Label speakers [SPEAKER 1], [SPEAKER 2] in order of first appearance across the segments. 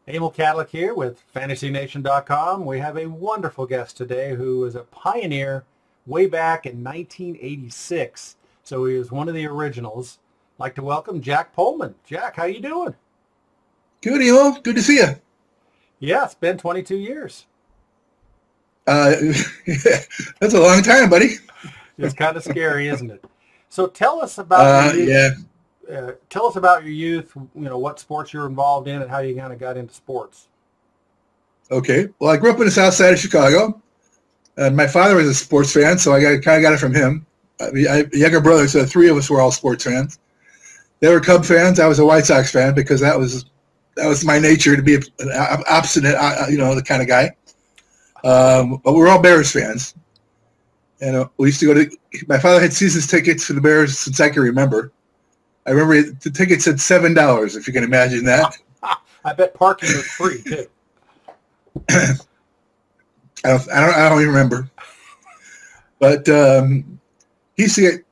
[SPEAKER 1] Emil Cadlick here with FantasyNation.com. We have a wonderful guest today who is a pioneer way back in 1986. So he was one of the originals. I'd like to welcome Jack Pullman. Jack, how you doing?
[SPEAKER 2] Good, Emil. Good to see you.
[SPEAKER 1] Yeah, it's been 22 years.
[SPEAKER 2] Uh, that's a long time, buddy.
[SPEAKER 1] It's kind of scary, isn't it? So tell us about your youth.
[SPEAKER 2] Yeah.
[SPEAKER 1] Tell us about your youth. What sports you were involved in and how you kind of got into sports.
[SPEAKER 2] Okay. Well, I grew up in the south side of Chicago. My father was a sports fan, so I kind of got it from him. I have a younger brother, so the three of us were all sports fans. They were Cub fans. I was a White Sox fan because that was my nature to be an obstinate, the kind of guy. But we were all Bears fans. And we used to go to – my father had seasons tickets for the Bears since I can remember. I remember the ticket said $7, if you can imagine that.
[SPEAKER 1] I bet parking was free, too.
[SPEAKER 2] I don't even remember. But he used to get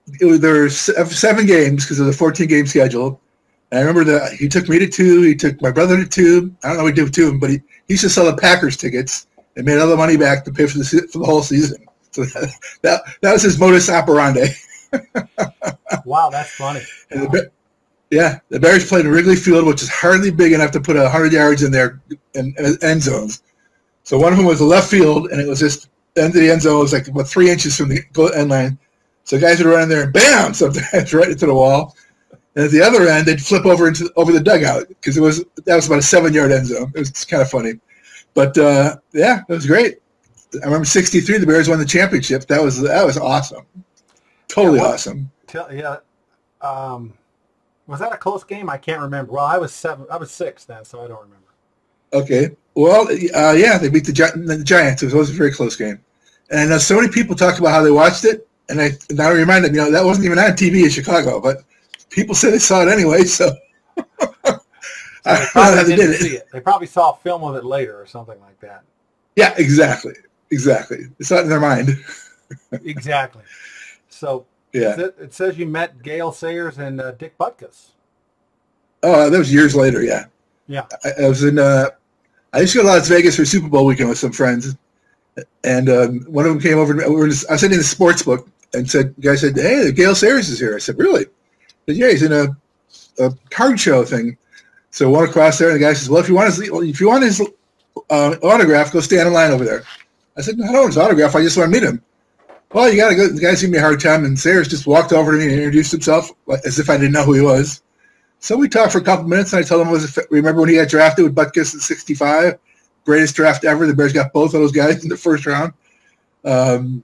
[SPEAKER 2] – there were 7 games because of the 14-game schedule. And I remember that he took me to 2. He took my brother to 2. I don't know what he did with 2 of them, but he used to sell the Packers tickets and made all the money back to pay for the whole season. So that was his modus operandi.
[SPEAKER 1] Wow, that's funny.
[SPEAKER 2] And the Bears played in Wrigley Field, which is hardly big enough to put 100 yards in there in end zones. So one of them was the left field, and it was just the end of the end zone was like about 3 inches from the goal end line. So guys would run in there and bam, sometimes right into the wall. And at the other end, they'd flip over the dugout because that was about a 7-yard end zone. It was kind of funny, but it was great. I remember '63, the Bears won the championship. That was awesome, totally awesome.
[SPEAKER 1] Was that a close game? I can't remember. Well, I was 6 then, so I don't remember.
[SPEAKER 2] Okay, well, they beat the Giants. It was a very close game, and so many people talk about how they watched it, and I reminded them, that wasn't even on TV in Chicago, but people say they saw it anyway. So
[SPEAKER 1] they probably didn't see it. They probably saw a film of it later or something like that.
[SPEAKER 2] Yeah, exactly. It's not in their mind.
[SPEAKER 1] Exactly. So
[SPEAKER 2] yeah,
[SPEAKER 1] it says you met Gale Sayers and Dick Butkus.
[SPEAKER 2] Oh, that was years later. Yeah.
[SPEAKER 1] Yeah.
[SPEAKER 2] I was in. I used to go to Las Vegas for Super Bowl weekend with some friends, and one of them came over. I was sitting in the sports book, and the guy said, "Hey, Gale Sayers is here." I said, "Really?" He said, "Yeah, he's in a card show thing." So I went across there, and the guy says, "Well, if you want his autograph, go stand in line over there." I said, "No, I don't want his autograph. I just want to meet him." "Well, you got to go." The guy's giving me a hard time, and Sayers just walked over to me and introduced himself as if I didn't know who he was. So we talked for a couple minutes, and I told him remember when he got drafted with Butkus in '65, greatest draft ever. The Bears got both of those guys in the first round. And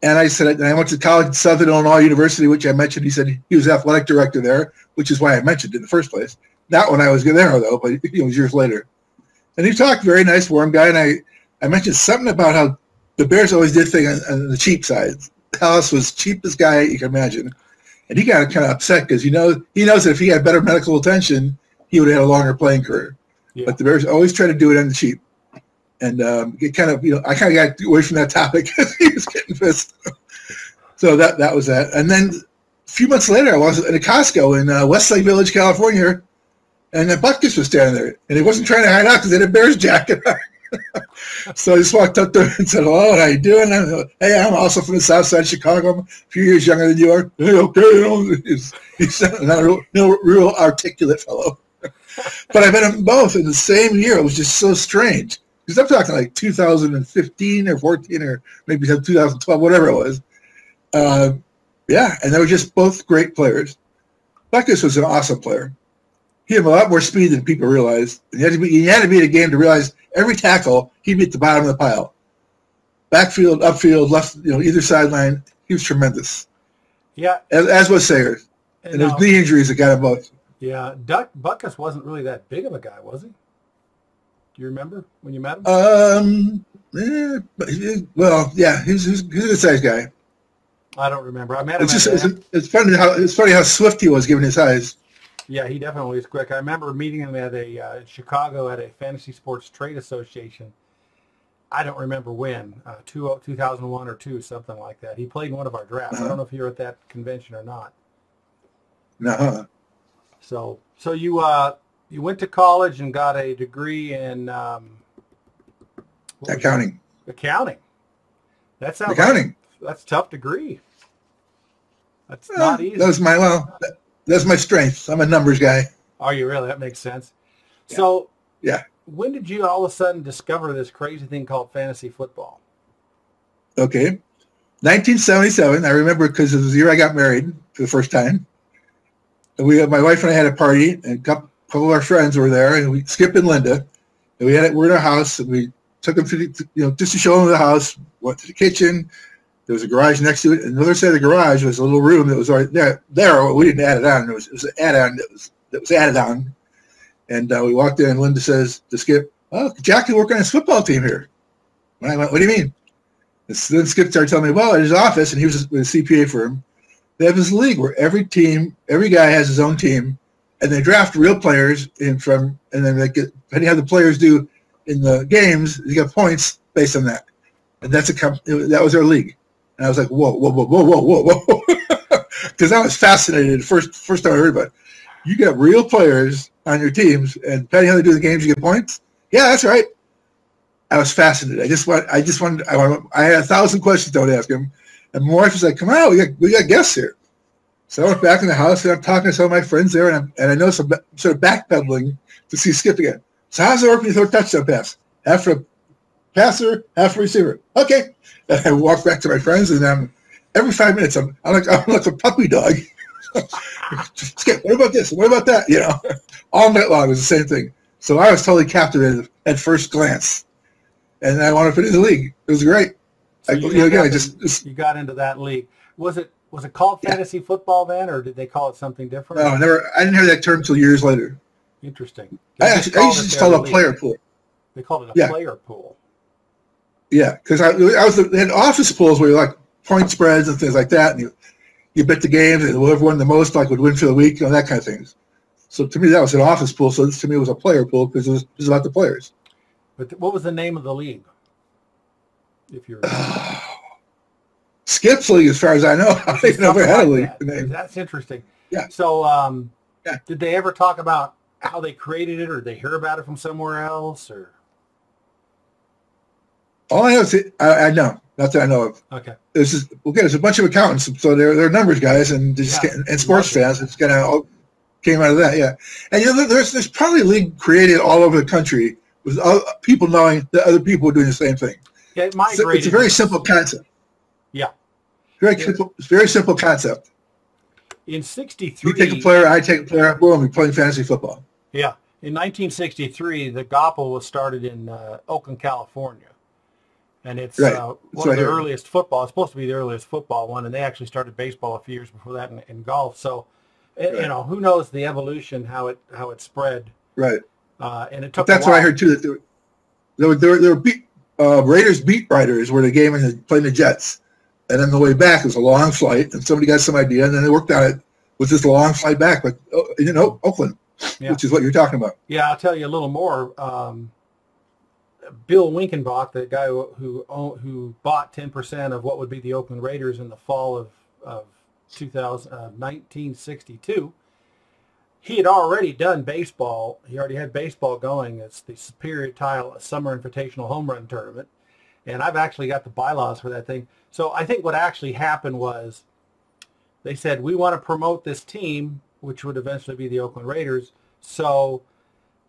[SPEAKER 2] I said, and I went to college at Southern Illinois University, which I mentioned. He said he was athletic director there, which is why I mentioned it in the first place. Not when I was there, though, but it was years later. And he talked, very nice, warm guy, and I mentioned something about how the Bears always did things on the cheap side. Dallas was cheapest guy you can imagine. And he got kind of upset because he knows that if he had better medical attention, he would have had a longer playing career. Yeah. But the Bears always try to do it on the cheap. And it kind of, I kind of got away from that topic because he was getting pissed. So that was that. And then a few months later, I was in a Costco in Westlake Village, California, and Butkus was standing there. And he wasn't trying to hide out because he had a Bears jacket on. So I just walked up there and said, "Hello, how you doing?" And I said, "Hey, I'm also from the south side of Chicago. I'm a few years younger than you are." "Hey, okay." He's not a real articulate fellow. But I met them both in the same year. It was just so strange. Because I'm talking like 2015 or 14 or maybe 2012, whatever it was. And they were just both great players. Butkus was an awesome player. He had a lot more speed than people realized. And you had to be in a game to realize every tackle, he'd be at the bottom of the pile. Backfield, upfield, left, either sideline. He was tremendous.
[SPEAKER 1] Yeah.
[SPEAKER 2] As was Sayers. And those knee injuries that got him both.
[SPEAKER 1] Yeah. Butkus wasn't really that big of a guy, was he? Do you remember when you met him?
[SPEAKER 2] He was a good-sized guy.
[SPEAKER 1] I don't remember. I met him.
[SPEAKER 2] It's funny how swift he was given his size.
[SPEAKER 1] Yeah, he definitely was quick. I remember meeting him at Chicago at a Fantasy Sports Trade Association. I don't remember when, 2001 or 2, something like that. He played in one of our drafts. I don't know if you were at that convention or not.
[SPEAKER 2] No.
[SPEAKER 1] So you you went to college and got a degree in what was it?
[SPEAKER 2] Accounting.
[SPEAKER 1] Accounting. That sounds like
[SPEAKER 2] Accounting.
[SPEAKER 1] that's a tough degree. That's not
[SPEAKER 2] That
[SPEAKER 1] easy.
[SPEAKER 2] was that's my strength. I'm a numbers guy.
[SPEAKER 1] Are you really? That makes sense.
[SPEAKER 2] Yeah.
[SPEAKER 1] So
[SPEAKER 2] Yeah.
[SPEAKER 1] when did you all of a sudden discover this crazy thing called fantasy football?
[SPEAKER 2] Okay. 1977. I remember because it was the year I got married for the first time. And my wife and I had a party, and a couple of our friends were there, and Skip and Linda, and we're in our house, and we took them to just to show them the house. Went to the kitchen. There was a garage next to it. And the other side of the garage was a little room that was already there. We didn't add it on. It was an add-on that was added on. And we walked in, and Linda says to Skip, "Oh, Jack can work on his football team here." And I went, "What do you mean?" And so then Skip started telling me, "Well, at his office," and he was with a CPA firm, they have this league where every guy has his own team, and they draft real players and then they get, depending how the players do in the games, you get points based on that. And that was their league. And I was like, whoa, whoa, whoa, whoa, whoa, whoa, whoa. Because I was fascinated first time I heard about it. You got real players on your teams, and depending how they do the games, you get points? Yeah, that's right. I was fascinated. I had 1,000 questions I would ask him. And my wife was like, "Come on, we got guests here." So I went back in the house, and I'm talking to some of my friends there, and I know some sort of backpedaling to see Skip again. "So how's it work when you throw a touchdown pass? Half for a passer, half for a receiver." "Okay." And I walk back to my friends, and every 5 minutes, I'm like a puppy dog. "Skip, what about this? What about that?" All night long was the same thing. So I was totally captivated at first glance, and I wanted to put in the league. It was great.
[SPEAKER 1] So
[SPEAKER 2] You
[SPEAKER 1] got into that league. Was it called fantasy football then, or did they call it something different?
[SPEAKER 2] No, never. I didn't hear that term until years later.
[SPEAKER 1] Interesting.
[SPEAKER 2] I used to just call it a player pool.
[SPEAKER 1] They called it a player pool.
[SPEAKER 2] Yeah, because they had office pools where you like point spreads and things like that, and you bet the games, and whoever won the most would win for the week, that kind of things. So to me, that was an office pool. So to me, it was a player pool because it was about the players.
[SPEAKER 1] But what was the name of the league? If you're
[SPEAKER 2] Skip's league, as far as I know. I don't even know if I had a league name.
[SPEAKER 1] That's interesting.
[SPEAKER 2] Yeah.
[SPEAKER 1] So,
[SPEAKER 2] Yeah.
[SPEAKER 1] Did they ever talk about how they created it, or did they hear about it from somewhere else, or?
[SPEAKER 2] All I know is I know, not that I know of.
[SPEAKER 1] Okay.
[SPEAKER 2] There's a bunch of accountants, so they're numbers guys and and sports fans. It's kind of all came out of that, yeah. And there's probably a league created all over the country with people knowing that other people are doing the same thing.
[SPEAKER 1] Yeah, it migrated.
[SPEAKER 2] It's a very simple concept.
[SPEAKER 1] Yeah.
[SPEAKER 2] It's very simple concept.
[SPEAKER 1] In 63,
[SPEAKER 2] you take a player, I take a player, boom, we're playing fantasy football.
[SPEAKER 1] Yeah. In 1963, the Goppel was started in Oakland, California. And it's one of the earliest football. It's supposed to be the earliest football one, and they actually started baseball a few years before that in golf. So, who knows the evolution, how it spread.
[SPEAKER 2] Right.
[SPEAKER 1] And it took.
[SPEAKER 2] But that's what I heard too. That there were Raiders beat writers where they game and playing the Jets, and then the way back it was a long flight, and somebody got some idea, and then they worked on it with this long flight back, like Oakland, which is what you're talking about.
[SPEAKER 1] Yeah, I'll tell you a little more. Bill Winkenbach, the guy who bought 10% of what would be the Oakland Raiders in the fall of 1962, he had already done baseball. He already had baseball going. It's the Superior Tile Summer Invitational Home Run Tournament. And I've actually got the bylaws for that thing. So I think what actually happened was they said, we want to promote this team, which would eventually be the Oakland Raiders. So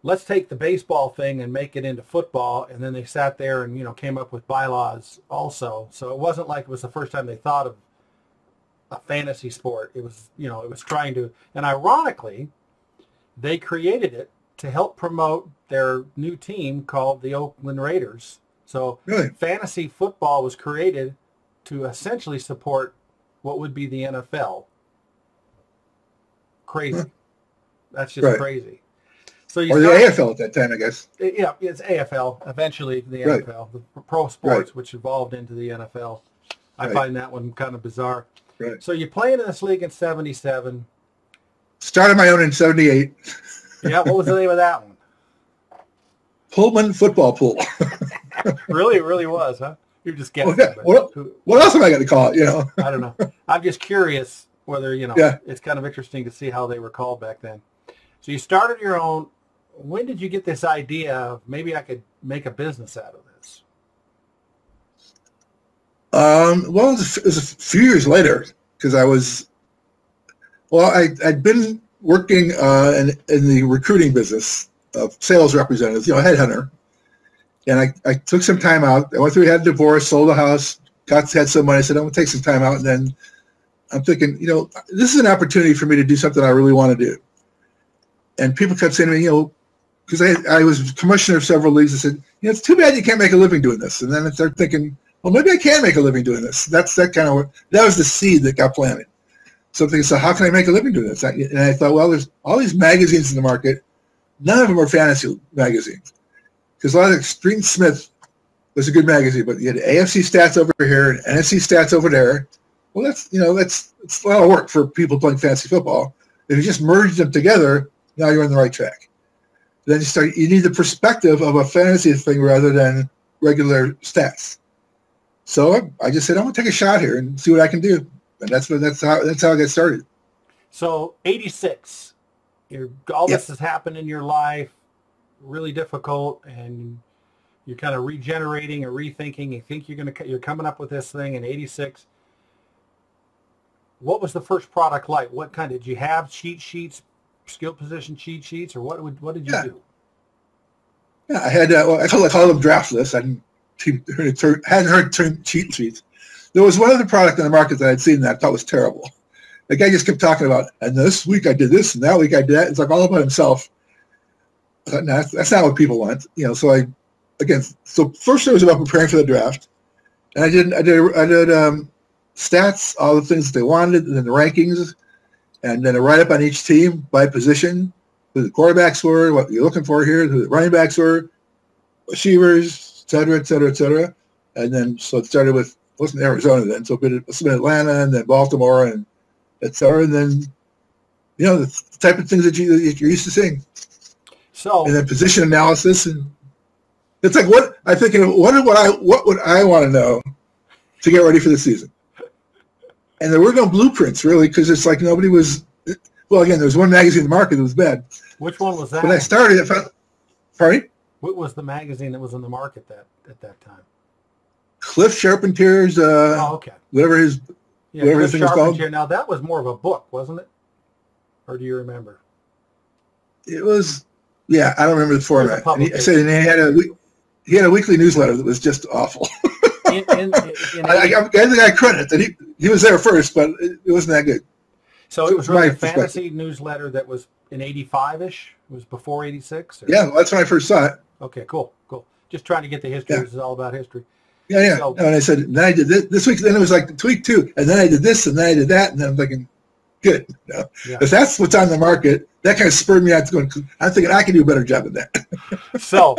[SPEAKER 1] let's take the baseball thing and make it into football. And then they sat there and, came up with bylaws also. So it wasn't like it was the first time they thought of a fantasy sport. It was, it was trying to, and ironically, they created it to help promote their new team called the Oakland Raiders. So
[SPEAKER 2] really?
[SPEAKER 1] Fantasy football was created to essentially support what would be the NFL. Crazy. Huh. That's just crazy. So
[SPEAKER 2] or the AFL at that time, I guess.
[SPEAKER 1] Yeah, it's AFL. Eventually the NFL, the pro sports, which evolved into the NFL. I find that one kind of bizarre.
[SPEAKER 2] Right.
[SPEAKER 1] So you played in this league in 77.
[SPEAKER 2] Started my own in 78.
[SPEAKER 1] Yeah, what was the name of that one?
[SPEAKER 2] Pullman football pool.
[SPEAKER 1] Really, it really was, huh? You're just guessing.
[SPEAKER 2] What else am I going to call it,
[SPEAKER 1] I don't know. I'm just curious whether,
[SPEAKER 2] Yeah.
[SPEAKER 1] It's kind of interesting to see how they were called back then. So you started your own. when did you get this idea of maybe I could make a business out of this?
[SPEAKER 2] Well, it was a few years later because I'd been working in the recruiting business of sales representatives, a headhunter. And I took some time out. I went through, had a divorce, sold a house, had some money. I said, I'm going to take some time out. And then I'm thinking, this is an opportunity for me to do something I really want to do. And people kept saying to me, because I was commissioner of several leagues. I said, it's too bad you can't make a living doing this. And then I started thinking, well, maybe I can make a living doing this. That was the seed that got planted. So I'm thinking, so how can I make a living doing this? And I thought, well, there's all these magazines in the market. None of them are fantasy magazines. Because a lot of Street Smith was a good magazine, but you had AFC stats over here and NFC stats over there. Well, that's a lot of work for people playing fantasy football. If you just merge them together, now you're on the right track. Then you need the perspective of a fantasy thing rather than regular stats. So I just said, I'm going to take a shot here and see what I can do. And that's how I got started.
[SPEAKER 1] So 86, all this has happened in your life, really difficult, and you're kind of regenerating or rethinking. You think you're coming up with this thing in 86. What was the first product like? What kind did you have? Cheat sheets, skill position cheat sheets, or what did you do?
[SPEAKER 2] Yeah, I had I call them draft lists. I hadn't heard term cheat sheets. There was one other product in the market that I'd seen that I thought was terrible. The guy just kept talking about, and this week I did this, and that week I did that. It's like all about himself. I thought, no, that's not what people want. So first it was about preparing for the draft, and I did stats, all the things that they wanted, and then the rankings, and then a write-up on each team by position, who the quarterbacks were, what you're looking for here, who the running backs were, receivers, et cetera, et cetera, et cetera. And then, so it started with, it wasn't Arizona then, so it's been Atlanta and then Baltimore and et cetera. And then, the type of things that you're used to seeing. So, and then position analysis. And it's like, what would I want to know to get ready for the season? And there were no blueprints, really, because it's like nobody was, well, again, there was one magazine in the market that was bad.
[SPEAKER 1] Which one was that?
[SPEAKER 2] When I started, pardon?
[SPEAKER 1] What was the magazine that was in the market at that time?
[SPEAKER 2] Cliff Charpentier's, whatever his thing was called.
[SPEAKER 1] Now, that was more of a book, wasn't it? Or do you remember?
[SPEAKER 2] It was, I don't remember the format. He had a weekly newsletter that was just awful. I give the guy credit that he was there first, but it wasn't that good.
[SPEAKER 1] So it was really a fantasy newsletter that was in 85-ish? It was before 86?
[SPEAKER 2] Yeah, well, that's when I first saw it.
[SPEAKER 1] Okay, cool. Just trying to get the history. Yeah. This is all about history.
[SPEAKER 2] Yeah. So, and I said, then I did this week, then it was like tweak 2, and then I did this, and then I did that, and then I'm thinking, good. If that's what's on the market, that kind of spurred me out to going, I'm thinking I can do a better job than that.
[SPEAKER 1] So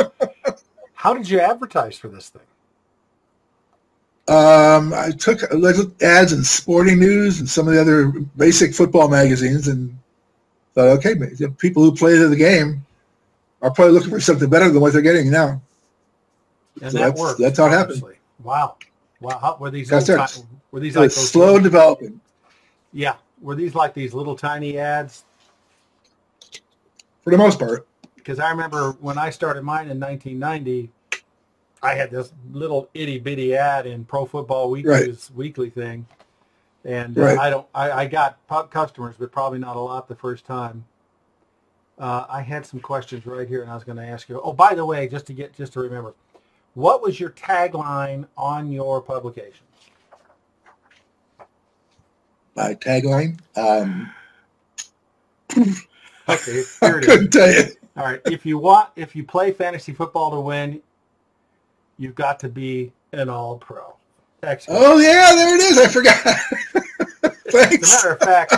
[SPEAKER 1] how did you advertise for this thing?
[SPEAKER 2] I took ads in Sporting News and some of the other basic football magazines and thought, okay, people who play the game are probably looking for something better than what they're getting now.
[SPEAKER 1] And so that worked.
[SPEAKER 2] That's how it happened.
[SPEAKER 1] Wow. How, were these
[SPEAKER 2] like slow developing?
[SPEAKER 1] Yeah. Were these like these little tiny ads?
[SPEAKER 2] For the most part.
[SPEAKER 1] Because I remember when I started mine in 1990, I had this little itty bitty ad in Pro Football Weekly's weekly thing, and I got customers, but probably not a lot the first time. I had some questions right here, and I was going to ask you. Oh, by the way, just to remember, what was your tagline on your publication?
[SPEAKER 2] My tagline?
[SPEAKER 1] Okay, here it is.
[SPEAKER 2] I couldn't tell you.
[SPEAKER 1] All right, if you play fantasy football to win, you've got to be an all-pro. Excellent.
[SPEAKER 2] Oh, yeah, there it is. I forgot. Thanks.
[SPEAKER 1] As a matter of fact,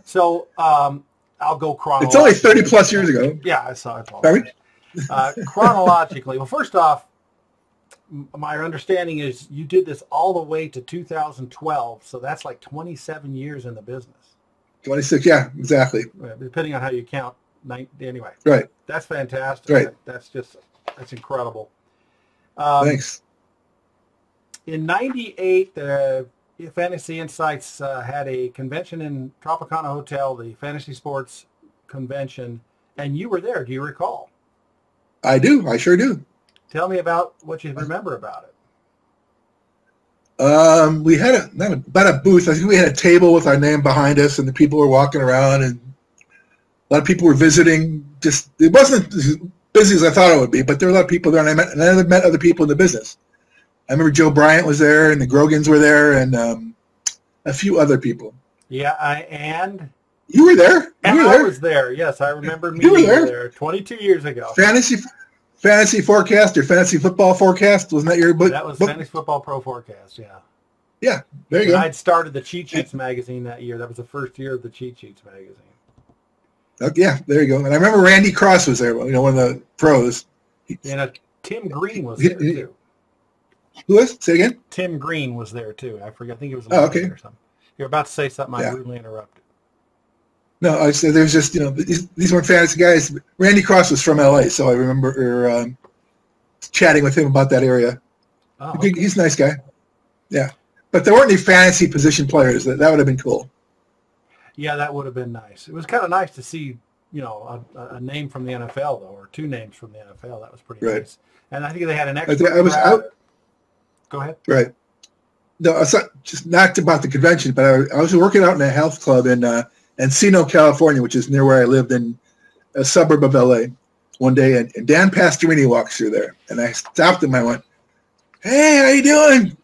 [SPEAKER 1] so I'll go chronologically.
[SPEAKER 2] It's only 30-plus years ago.
[SPEAKER 1] Yeah, I saw it. Chronologically, well, first off, my understanding is you did this all the way to 2012, so that's like 27 years in the business. 26,
[SPEAKER 2] yeah, exactly.
[SPEAKER 1] Depending on how you count. Anyway.
[SPEAKER 2] Right.
[SPEAKER 1] That's fantastic.
[SPEAKER 2] Right.
[SPEAKER 1] That's incredible.
[SPEAKER 2] Thanks.
[SPEAKER 1] In 98, Fantasy Insights had a convention in Tropicana Hotel, the Fantasy Sports Convention, And you were there. Do you recall?
[SPEAKER 2] I do. I sure do.
[SPEAKER 1] Tell me about what you remember about it.
[SPEAKER 2] We had not about a booth. I think we had a table with our name behind us, and the people were walking around, and a lot of people were visiting. Just it wasn't as busy as I thought it would be, but there were a lot of people there, and I met other people in the business. I remember Joe Bryant was there, and the Grogans were there, and a few other people.
[SPEAKER 1] Yeah, and
[SPEAKER 2] you were there.
[SPEAKER 1] I was there. Yes, I remember meeting you there 22 years ago.
[SPEAKER 2] Fantasy Forecast or Fantasy Football Forecast, wasn't that your book?
[SPEAKER 1] That was Fantasy Football Pro Forecast, yeah.
[SPEAKER 2] Yeah, there you go.
[SPEAKER 1] I'd started the Cheat Sheets magazine that year. That was the first year of the Cheat Sheets magazine.
[SPEAKER 2] Yeah, there you go. And I remember Randy Cross was there, one of the pros.
[SPEAKER 1] And Tim Green was there, too.
[SPEAKER 2] Who was? Say again?
[SPEAKER 1] Tim Green was there, too. I forget. I think it was
[SPEAKER 2] okay.
[SPEAKER 1] Or something. You're about to say something. I rudely interrupted.
[SPEAKER 2] No, I said there's just, these weren't fantasy guys. Randy Cross was from L.A., so I remember chatting with him about that area.
[SPEAKER 1] Oh, okay.
[SPEAKER 2] He's a nice guy. Yeah. But there weren't any fantasy position players. That would have been cool.
[SPEAKER 1] Yeah, that would have been nice. It was kind of nice to see, a name from the NFL, though, or two names from the NFL. That was pretty nice. And I think they had an extra. Go ahead.
[SPEAKER 2] Right. No, it's not about the convention, but I was working out in a health club in Encino, California, which is near where I lived in a suburb of LA one day. And Dan Pastorini walks through there. And I stopped him. I went, "Hey, how you doing?"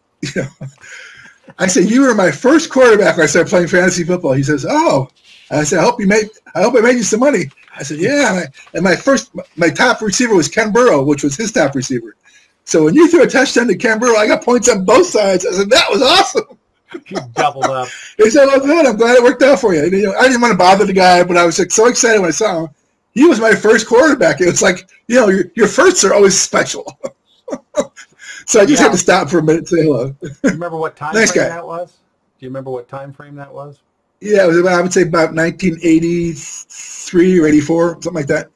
[SPEAKER 2] I said, "You were my first quarterback when I started playing fantasy football." He says, "Oh." I said, I hope I made you some money. I said, "Yeah." And my top receiver was Ken Burrow, which was his top receiver. So when you threw a touchdown to Ken Burrow, I got points on both sides. I said, "That was awesome."
[SPEAKER 1] You doubled up.
[SPEAKER 2] He said, "Well, good. I'm glad it worked out for you." And, I didn't want to bother the guy, but I was so excited when I saw him. He was my first quarterback. It was like, your firsts are always special. So I just had to stop for a minute and say hello.
[SPEAKER 1] Do you remember what time
[SPEAKER 2] nice
[SPEAKER 1] frame
[SPEAKER 2] guy.
[SPEAKER 1] that was? Do you remember what time frame that was?
[SPEAKER 2] Yeah, it was I would say about 1983 or 84, something like that.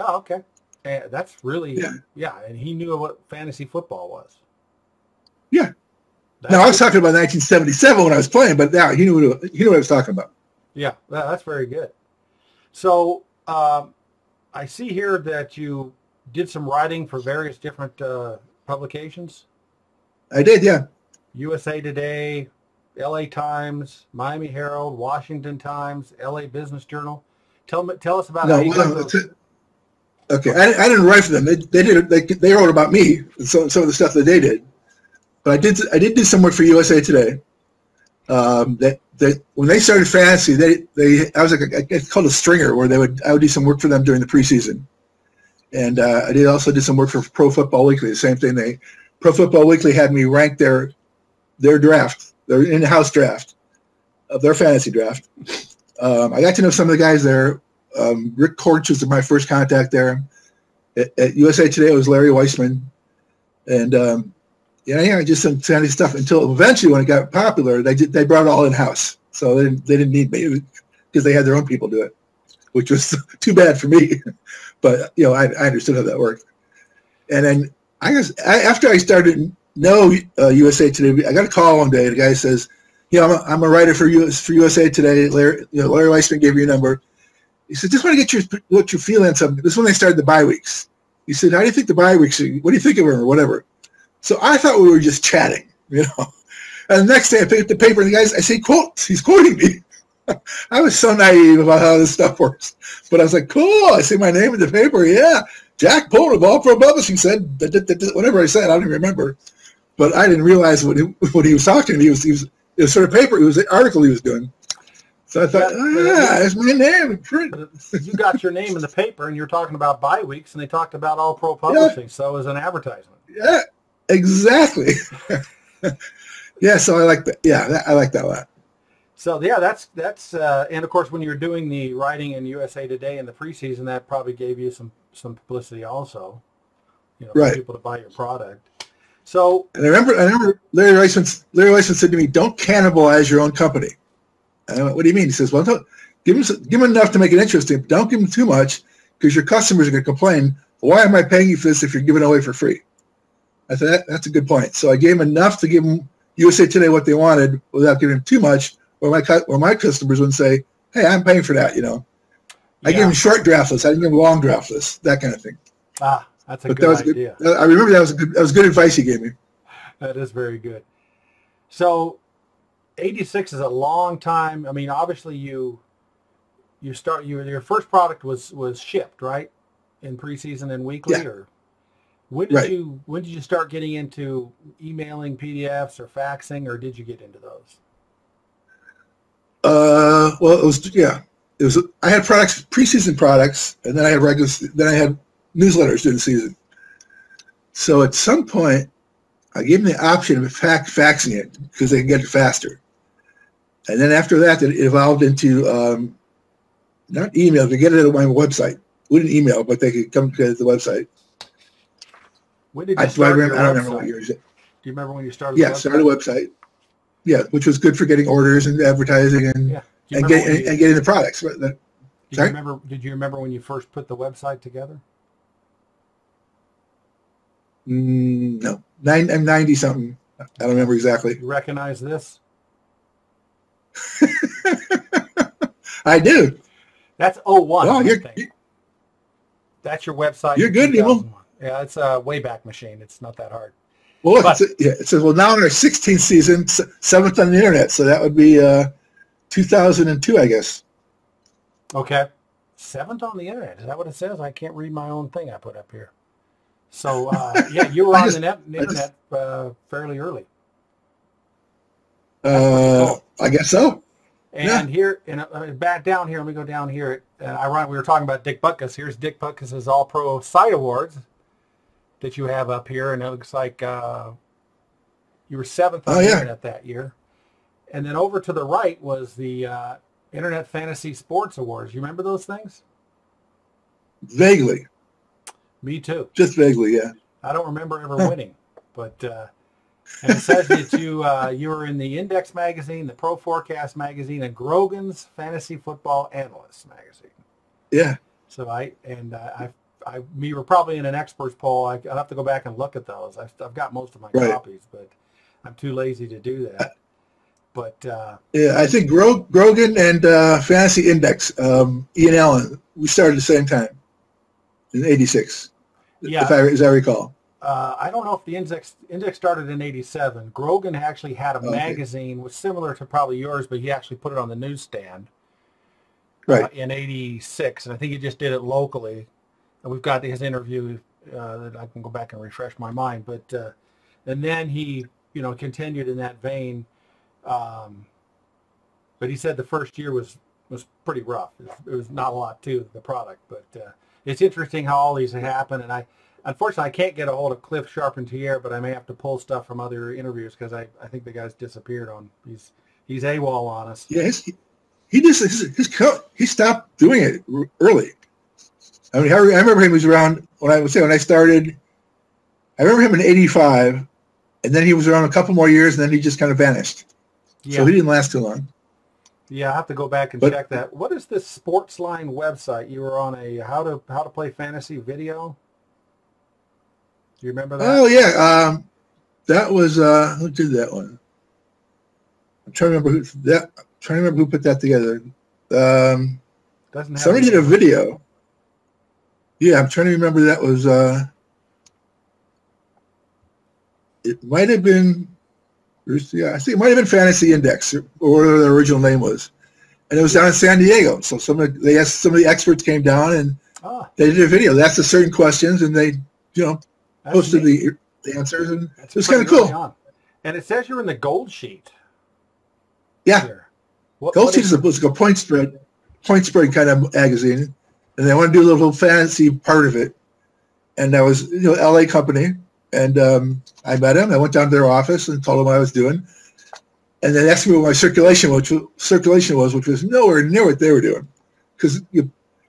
[SPEAKER 1] Oh, okay. That's really, and he knew what fantasy football was.
[SPEAKER 2] Yeah. Now, I was talking about 1977 when I was playing, but now he knew what I was talking about.
[SPEAKER 1] Yeah, that's very good. So I see here that you did some writing for various different publications.
[SPEAKER 2] I did, yeah.
[SPEAKER 1] USA Today, LA Times, Miami Herald, Washington Times, LA Business Journal. Tell us about how you got those.
[SPEAKER 2] Okay, I didn't write for them. They wrote about me, some of the stuff that they did. But I did do some work for USA Today. When they started fantasy, I was it's called a stringer, where I would do some work for them during the preseason. And I also did some work for Pro Football Weekly. The same thing. Pro Football Weekly had me rank their draft, their in-house draft of their fantasy draft. I got to know some of the guys there. Rick Korch was my first contact there. At USA Today, it was Larry Weissman. And just some fantasy stuff until eventually when it got popular, they brought it all in-house. So they didn't need me because they had their own people do it, which was too bad for me. But, I understood how that worked. And then after I started USA Today, I got a call one day. The guy says, I'm a writer for USA Today. Larry Weissman gave you a number. He said, just want to get what you feel on something. This is when they started the bye weeks. He said, how do you think the bye weeks are? What do you think of them or whatever? So I thought we were just chatting, And the next day I picked up the paper and I say quotes. He's quoting me. I was so naive about how this stuff works. But I was like, cool. I see my name in the paper. Yeah. Jack Pullman of All Pro Publishing said, whatever I said, I don't even remember. But I didn't realize what he was talking to me. It was sort of paper. It was an article he was doing. So I thought, that's my name.
[SPEAKER 1] You got your name in the paper, and you're talking about bye weeks, and they talked about All Pro Publishing, so it was an advertisement.
[SPEAKER 2] Yeah, exactly. So I like that. Yeah, I like that a lot.
[SPEAKER 1] So that's and of course when you're doing the writing in USA Today in the preseason, that probably gave you some publicity also, for people to buy your product. So
[SPEAKER 2] and I remember Larry Weissman said to me, "Don't cannibalize your own company." And I went, "What do you mean?" He says, "Well, don't give him enough to make it interesting. But don't give him too much because your customers are going to complain. Why am I paying you for this if you're giving it away for free?" I said, that's a good point. So I gave him enough to give them USA Today what they wanted without giving them too much, or my customers wouldn't say, "Hey, I'm paying for that," I gave
[SPEAKER 1] Yeah.
[SPEAKER 2] him short draft lists. I didn't give him long draft lists, that kind of thing.
[SPEAKER 1] Ah, that's a
[SPEAKER 2] But that
[SPEAKER 1] good
[SPEAKER 2] was
[SPEAKER 1] idea.
[SPEAKER 2] good. I remember that was good advice he gave me.
[SPEAKER 1] That is very good. So 86 is a long time. I mean, obviously your first product was shipped, right? In preseason and weekly,
[SPEAKER 2] Yeah,
[SPEAKER 1] or
[SPEAKER 2] right.
[SPEAKER 1] when did you start getting into emailing PDFs or faxing, or did you get into those?
[SPEAKER 2] Well, it was yeah. It was. I had products, preseason products, and then I had regular. Then I had newsletters during the season. So at some point, I gave them the option of faxing it because they can get it faster. And then after that, it evolved into not email. They get it on my website. We didn't email, but they could come to the website.
[SPEAKER 1] When did you start your
[SPEAKER 2] I don't remember what
[SPEAKER 1] website?
[SPEAKER 2] years.
[SPEAKER 1] Do you remember when you started the
[SPEAKER 2] Yeah, started a
[SPEAKER 1] website?
[SPEAKER 2] website. Yeah, which was good for getting orders and advertising
[SPEAKER 1] Yeah. Do you remember
[SPEAKER 2] and getting the products. Sorry?
[SPEAKER 1] did you remember when you first put the website together?
[SPEAKER 2] No, I'm 90 something. I don't remember exactly.
[SPEAKER 1] You recognize this?
[SPEAKER 2] I do.
[SPEAKER 1] That's '01,
[SPEAKER 2] Well,
[SPEAKER 1] I think. That's your website
[SPEAKER 2] you're
[SPEAKER 1] in
[SPEAKER 2] good, Nemo.
[SPEAKER 1] 2001. Yeah, it's a Wayback Machine. It's not that hard.
[SPEAKER 2] Well,
[SPEAKER 1] But
[SPEAKER 2] it says, well, now in our 16th season, seventh on the internet. So that would be 2002, I guess.
[SPEAKER 1] okay, seventh on the internet. Is that what it says? I can't read my own thing I put up here. So yeah, you were on the internet fairly early. That's pretty cool.
[SPEAKER 2] I guess so.
[SPEAKER 1] And
[SPEAKER 2] Yeah.
[SPEAKER 1] here, and back down here, let me go down here. We were talking about Dick Butkus. Here's Dick Butkus's All-Pro Site Awards that you have up here, and it looks like you were seventh on the internet that year. And then over to the right was the Internet Fantasy Sports Awards. You remember those things?
[SPEAKER 2] Vaguely.
[SPEAKER 1] Me too.
[SPEAKER 2] Just vaguely, yeah.
[SPEAKER 1] I don't remember ever winning, but and it says that you were in the Index magazine, the Pro Forecast magazine, and Grogan's Fantasy Football Analyst magazine.
[SPEAKER 2] Yeah.
[SPEAKER 1] So we were probably in an experts poll. I'll have to go back and look at those. I've got most of my copies, but I'm too lazy to do that. But
[SPEAKER 2] yeah, I think Grogan and Fantasy Index, Ian Allen, we started at the same time in '86.
[SPEAKER 1] Yeah,
[SPEAKER 2] as I recall.
[SPEAKER 1] I don't know if the Index started in '87. Grogan actually had a magazine, was similar to probably yours, but he actually put it on the newsstand in '86, and I think he just did it locally. And we've got his interview that I can go back and refresh my mind. But and then he, continued in that vein. But he said the first year was pretty rough. It was not a lot to the product, but it's interesting how all these happen. And unfortunately, I can't get a hold of Cliff Charpentier, but I may have to pull stuff from other interviews because I think the guy's disappeared he's AWOL on us.
[SPEAKER 2] Yeah, he stopped doing it early. I mean, I remember him was around when I started. I remember him in '85, and then he was around a couple more years, and then he just kind of vanished. Yeah. So he didn't last too long.
[SPEAKER 1] Yeah, I have to go back and check that. What is this Sportsline website? You were on a how to play fantasy video. Do you remember that?
[SPEAKER 2] Oh yeah, that was who did that one? I'm trying to remember who put that together. Somebody did a video. Yeah, I'm trying to remember. That was it might have been. Yeah, I think it might have been Fantasy Index or whatever the original name was, and it was down in San Diego. So some of the experts came down and they did a video. They asked us certain questions, and they posted the answers, and it was kind of cool.
[SPEAKER 1] And it says you're in the Gold Sheet.
[SPEAKER 2] Yeah, Gold Sheet was like a point spread kind of magazine, and they want to do a little fantasy part of it. And that was LA company. And I met him. I went down to their office and told them what I was doing. And they asked me what my circulation was, which was nowhere near what they were doing. Because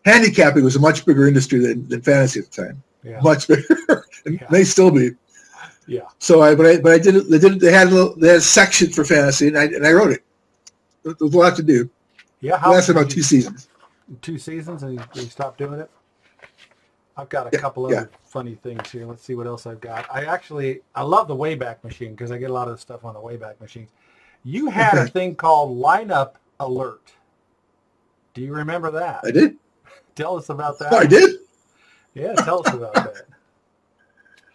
[SPEAKER 2] handicapping was a much bigger industry than fantasy at the time. Yeah. Much bigger. And may still be.
[SPEAKER 1] Yeah.
[SPEAKER 2] So I did it. They had a section for fantasy, and I wrote it. There was a lot to do.
[SPEAKER 1] Yeah.
[SPEAKER 2] It lasted about 2 seasons.
[SPEAKER 1] 2 seasons, and you stopped doing it? I've got a couple other funny things here. Let's see what else I've got. I love the Wayback Machine because I get a lot of stuff on the Wayback Machine. You had a thing called Lineup Alert. Do you remember that?
[SPEAKER 2] I did.
[SPEAKER 1] Tell us about that.
[SPEAKER 2] Oh, I did?
[SPEAKER 1] Yeah, tell us about that.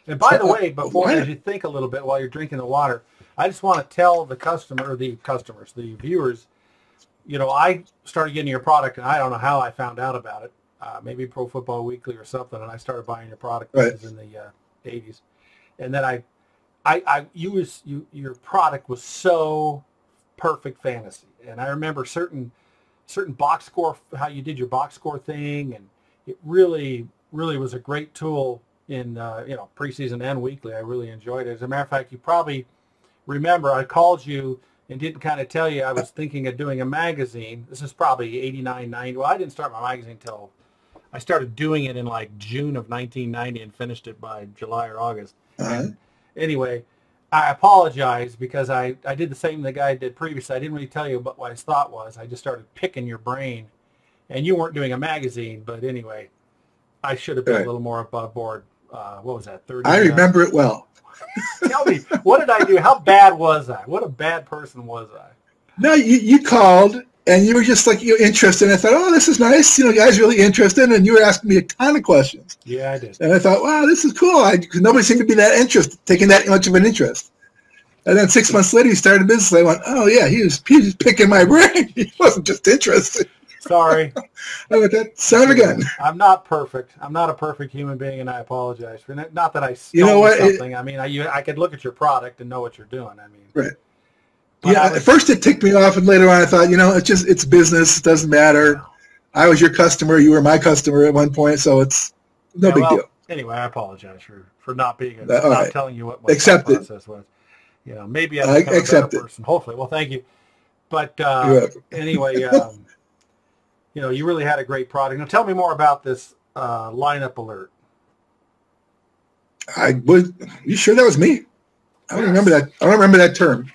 [SPEAKER 1] And by the way, before as you think a little bit while you're drinking the water, I just want to tell the the viewers, I started getting your product, and I don't know how I found out about it. Maybe Pro Football Weekly or something, and I started buying your product. This was in the 80s, and then your product was so perfect fantasy, and I remember certain box score, how you did your box score thing, and it really was a great tool in preseason and weekly. I really enjoyed it. As a matter of fact, you probably remember I called you and didn't kind of tell you I was thinking of doing a magazine. This is probably 89, 90. Well, I didn't start my magazine until I started doing it in like June of 1990 and finished it by July or August. And anyway, I apologize because I did the same the guy did previously. I didn't really tell you what his thought was. I just started picking your brain. And you weren't doing a magazine, but anyway, I should have been a little more above board. What was that, 30?
[SPEAKER 2] I remember it well.
[SPEAKER 1] Tell me, what did I do? How bad was I? What a bad person was I?
[SPEAKER 2] No, you called, and you were just like, you're interested. And I thought, oh, this is nice. The guy's really interested. And you were asking me a ton of questions.
[SPEAKER 1] Yeah, I did.
[SPEAKER 2] And I thought, wow, this is cool. Because nobody seemed to be taking that much of an interest. And then 6 months later, he started a business. I went, oh, yeah, he was picking my brain. He wasn't just interested.
[SPEAKER 1] Sorry.
[SPEAKER 2] I went, that son of a gun.
[SPEAKER 1] I'm not perfect. I'm not a perfect human being, and I apologize for that. Not that I stole something. I could look at your product and know what you're doing.
[SPEAKER 2] Right. Yeah, at first it ticked me off, and later on I thought, it's business. It doesn't matter. I was your customer. You were my customer at one point, so it's no big deal.
[SPEAKER 1] Anyway, I apologize for not being not telling you what my process was. Maybe I'm a better person. Hopefully. Well, thank you. But anyway, you really had a great product. Now tell me more about this lineup alert.
[SPEAKER 2] You sure that was me? I don't remember that. I don't remember that term.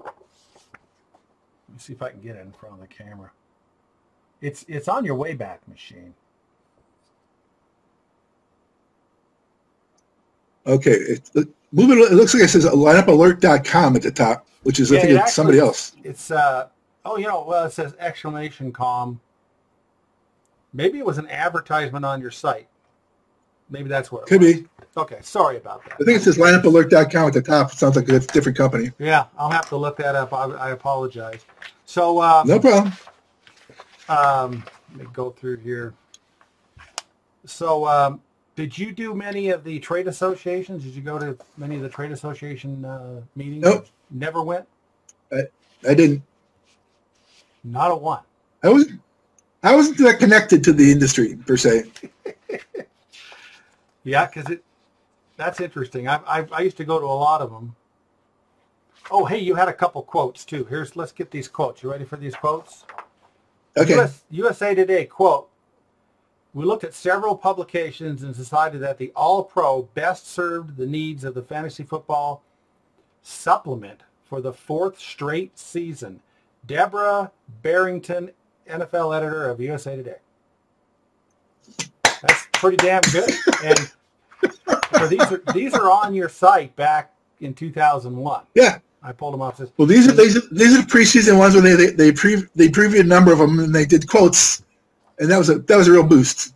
[SPEAKER 1] Let me see if I can get it in front of the camera. It's on your Wayback Machine.
[SPEAKER 2] Okay. It looks like it says lineupalert.com at the top, which is, I think it's somebody else.
[SPEAKER 1] It's, it says exclamation com. Maybe it was an advertisement on your site. Maybe that's what it was.
[SPEAKER 2] Could be.
[SPEAKER 1] Okay, sorry about that.
[SPEAKER 2] I think it says lineupalert.com at the top. It sounds like it's a different company.
[SPEAKER 1] Yeah, I'll have to look that up. I apologize. So
[SPEAKER 2] no problem.
[SPEAKER 1] Let me go through here. So did you do many of the trade associations? Did you go to many of the trade association meetings?
[SPEAKER 2] Nope.
[SPEAKER 1] Never went?
[SPEAKER 2] I didn't.
[SPEAKER 1] Not a one.
[SPEAKER 2] I wasn't that connected to the industry per se.
[SPEAKER 1] Yeah, because that's interesting. I used to go to a lot of them. Oh, hey, you had a couple quotes too. Let's get these quotes. You ready for these quotes?
[SPEAKER 2] Okay.
[SPEAKER 1] USA Today quote: "We looked at several publications and decided that the All-Pro best served the needs of the fantasy football supplement for the 4th straight season." Deborah Barrington, NFL editor of USA Today. That's pretty damn good. And so these are on your site back in 2001.
[SPEAKER 2] Yeah,
[SPEAKER 1] I pulled them off.
[SPEAKER 2] Well, these are the preseason ones where they previewed a number of them and they did quotes, and that was a real boost.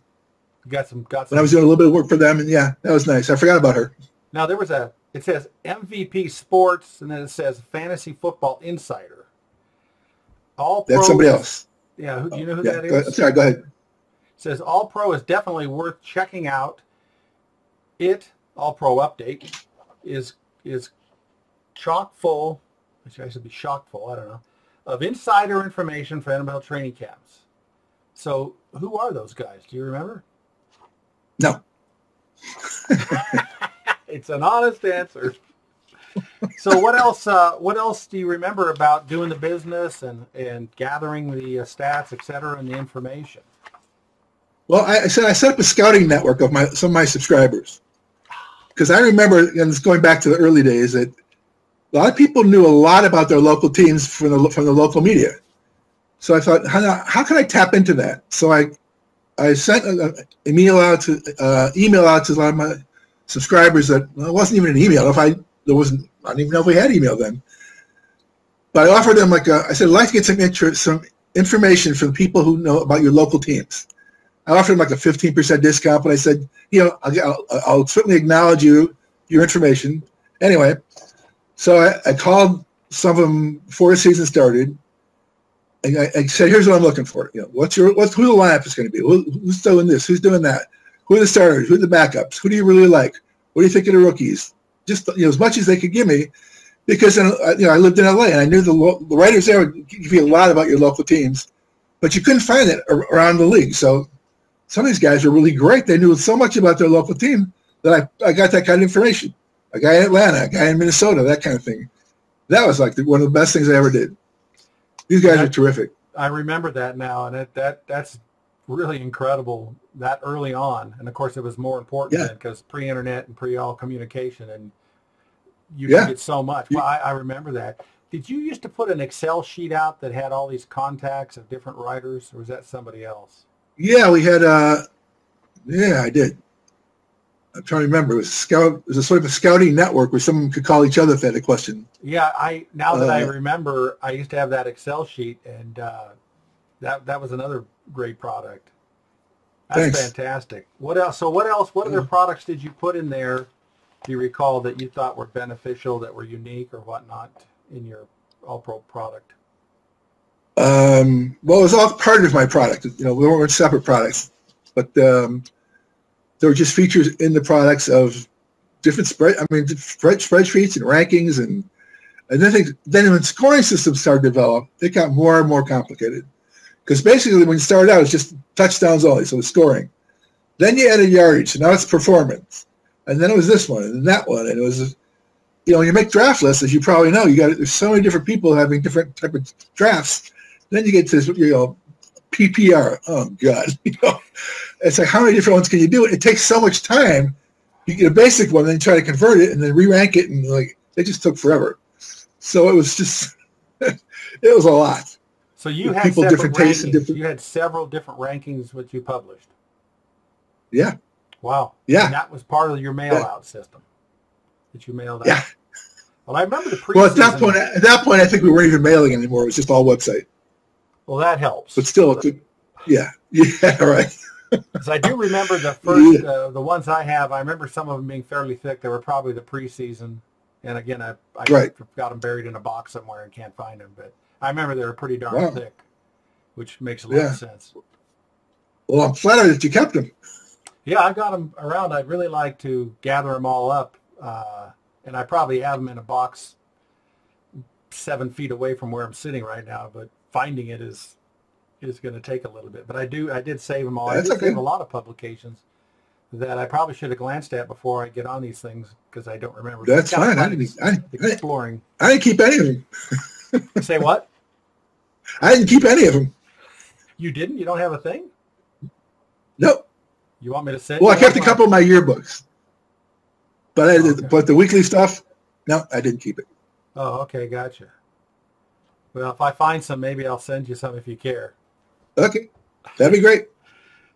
[SPEAKER 1] Got some.
[SPEAKER 2] When I was doing a little bit of work for them, and yeah, that was nice. I forgot about her.
[SPEAKER 1] Now it says MVP Sports, and then it says Fantasy Football Insider.
[SPEAKER 2] That's somebody else.
[SPEAKER 1] Yeah, do you know who that is?
[SPEAKER 2] Sorry, go ahead.
[SPEAKER 1] It says All-Pro is definitely worth checking out. All-Pro Update is chock full, which I should be shocked full, I don't know, of insider information for NFL training camps. So who are those guys? Do you remember?
[SPEAKER 2] No.
[SPEAKER 1] It's an honest answer. So what else do you remember about doing the business and gathering the stats, et cetera, and the information?
[SPEAKER 2] Well, I set up a scouting network of some of my subscribers. Because I remember, and it's going back to the early days, that a lot of people knew a lot about their local teams from the local media. So I thought, how can I tap into that? So I sent an email out to a lot of my subscribers that it wasn't even an email. I don't even know if we had email then. But I offered them I said, I'd like to get some information from people who know about your local teams. I offered him like a 15% discount, but I said, I'll certainly acknowledge your information. Anyway, so I called some of them before the season started, and I said, here's what I'm looking for. Who the lineup is going to be? Who's doing this? Who's doing that? Who are the starters? Who are the backups? Who do you really like? What do you think of the rookies? Just as much as they could give me, because I lived in LA and I knew the writers there would give you a lot about your local teams, but you couldn't find it around the league. So some of these guys were really great. They knew so much about their local team that I got that kind of information. A guy in Atlanta, a guy in Minnesota, that kind of thing. That was like one of the best things I ever did. These guys are terrific.
[SPEAKER 1] I remember that now, and that's really incredible that early on. And of course, it was more important then because pre-internet and pre-all communication, and you could get so much. Well, I remember that. Did you used to put an Excel sheet out that had all these contacts of different writers, or was that somebody else?
[SPEAKER 2] Yeah, we had. I did. I'm trying to remember. It was a sort of a scouting network where someone could call each other if they had a question.
[SPEAKER 1] Yeah, now that I remember, I used to have that Excel sheet, and that was another great product. That's fantastic. What else? So what else? What other products did you put in there? Do you recall that you thought were beneficial, that were unique or whatnot in your All-Pro product?
[SPEAKER 2] Well, it was all part of my product. We weren't separate products, but there were just features in the products of different spreadsheets and rankings, and then when scoring systems started to develop, it got more and more complicated. Because basically, when you started out, it's just touchdowns only, so it's scoring. Then you added yardage, so now it's performance, and then it was this one and that one, and it was, when you make draft lists, as you probably know, there's so many different people having different type of drafts. Then you get to PPR. Oh God, it's like how many different ones can you do? It takes so much time. You get a basic one, then you try to convert it, and then re-rank it, and it just took forever. So it was just, it was a lot.
[SPEAKER 1] So you had people different tastes and different. You had several different rankings which you published.
[SPEAKER 2] Yeah.
[SPEAKER 1] Wow.
[SPEAKER 2] Yeah.
[SPEAKER 1] And that was part of your mail-out system that you mailed out.
[SPEAKER 2] Yeah.
[SPEAKER 1] Well, I remember the preseason.
[SPEAKER 2] Well, at that point, I think we weren't even mailing anymore. It was just all website.
[SPEAKER 1] Well, that helps.
[SPEAKER 2] But still, yeah, right.
[SPEAKER 1] Because I do remember the first, the ones I have. I remember some of them being fairly thick. They were probably the preseason, and again, I got them buried in a box somewhere and can't find them. But I remember they were pretty darn thick, which makes a lot of sense.
[SPEAKER 2] Well, I'm flattered that you kept them.
[SPEAKER 1] Yeah, I've got them around. I'd really like to gather them all up, and I probably have them in a box 7 feet away from where I'm sitting right now. But finding it is going to take a little bit. But I did save them all. I did save a lot of publications that I probably should have glanced at before I get on these things because I don't remember.
[SPEAKER 2] That's fine.
[SPEAKER 1] Exploring.
[SPEAKER 2] I didn't keep any of them.
[SPEAKER 1] Say what?
[SPEAKER 2] I didn't keep any of them.
[SPEAKER 1] You didn't? You don't have a thing?
[SPEAKER 2] Nope.
[SPEAKER 1] You want me to say?
[SPEAKER 2] Well, I kept a couple of my yearbooks, but but the weekly stuff, no, I didn't keep it.
[SPEAKER 1] Oh, okay, gotcha. Well, if I find some, maybe I'll send you some if you care.
[SPEAKER 2] Okay, that'd be great.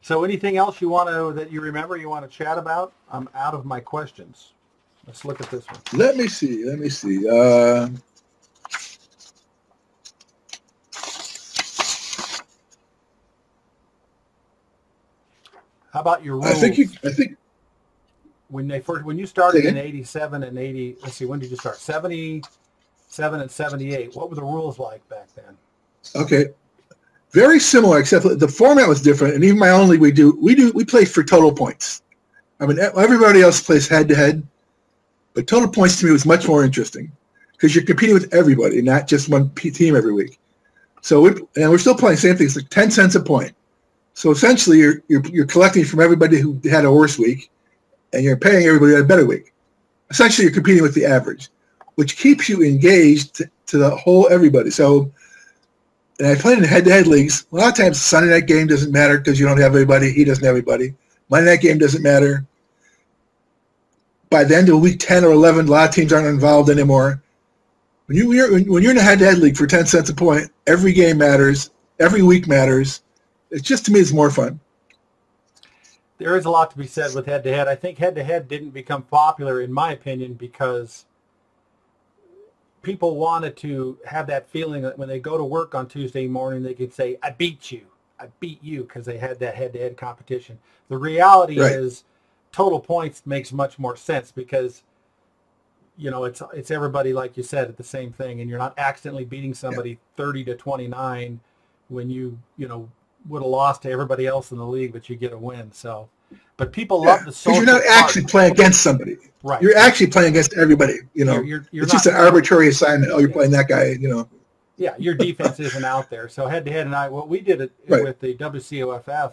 [SPEAKER 1] So, anything else that you remember you want to chat about? I'm out of my questions. Let's look at this one.
[SPEAKER 2] Let me see.
[SPEAKER 1] How about your rules?
[SPEAKER 2] I think
[SPEAKER 1] when you started in 87 and 80, let's see, when did you start? 77 and 78. What were the rules like back then?
[SPEAKER 2] Okay. Very similar, except the format was different. And even my own league, we play for total points. I mean, everybody else plays head to head, but total points to me was much more interesting because you're competing with everybody, not just one team every week. So we're still playing same things, like 10 cents a point. So essentially, you're collecting from everybody who had a worse week, and you're paying everybody who had a better week. Essentially, you're competing with the average, which keeps you engaged to the whole everybody. So, and I played in head-to-head leagues. A lot of times, the Sunday night game doesn't matter because you don't have everybody. He doesn't have everybody. Monday night game doesn't matter. By the end of week 10 or 11, a lot of teams aren't involved anymore. When you're in a head-to-head league for 10 cents a point, every game matters. Every week matters. It's just, to me, it's more fun.
[SPEAKER 1] There is a lot to be said with head-to-head. I think head-to-head didn't become popular, in my opinion, because people wanted to have that feeling that when they go to work on Tuesday morning, they could say, I beat you. I beat you because they had that head-to-head competition. The reality is total points makes much more sense because, you know, it's everybody, like you said, at the same thing, and you're not accidentally beating somebody 30-29 when you know, would have lost to everybody else in the league, but you get a win. So, but people love the social
[SPEAKER 2] because you're not actually playing against somebody.
[SPEAKER 1] Right.
[SPEAKER 2] You're actually playing against everybody. You know,
[SPEAKER 1] you're
[SPEAKER 2] it's just an arbitrary assignment. Oh, you're playing that guy, you know.
[SPEAKER 1] Yeah, your defense isn't out there. So head-to-head, and what we did with the WCOFF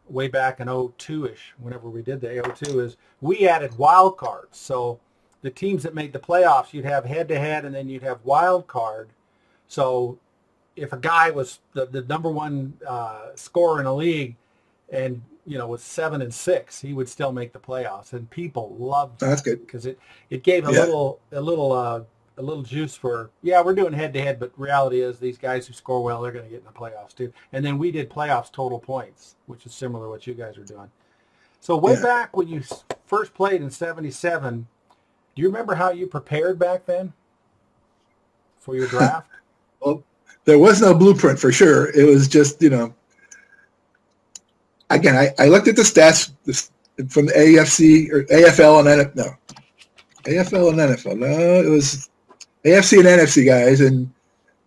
[SPEAKER 1] way back in 02-ish, whenever we did the 02, is we added wild cards. So the teams that made the playoffs, you'd have head-to-head, and then you'd have wild card. So if a guy was the number one scorer in a league and, you know, was 7-6, he would still make the playoffs. And people loved that.
[SPEAKER 2] That's good.
[SPEAKER 1] Because it gave a little juice for, we're doing head-to-head, but reality is these guys who score well, they're going to get in the playoffs too. And then we did playoffs total points, which is similar to what you guys are doing. So way back when you first played in 77, do you remember how you prepared back then for your draft?
[SPEAKER 2] Well, there was no blueprint for sure. It was just, you know, again, I looked at the stats from the AFC or AFL and NFL. AFL and NFL. No, it was AFC and NFC guys, and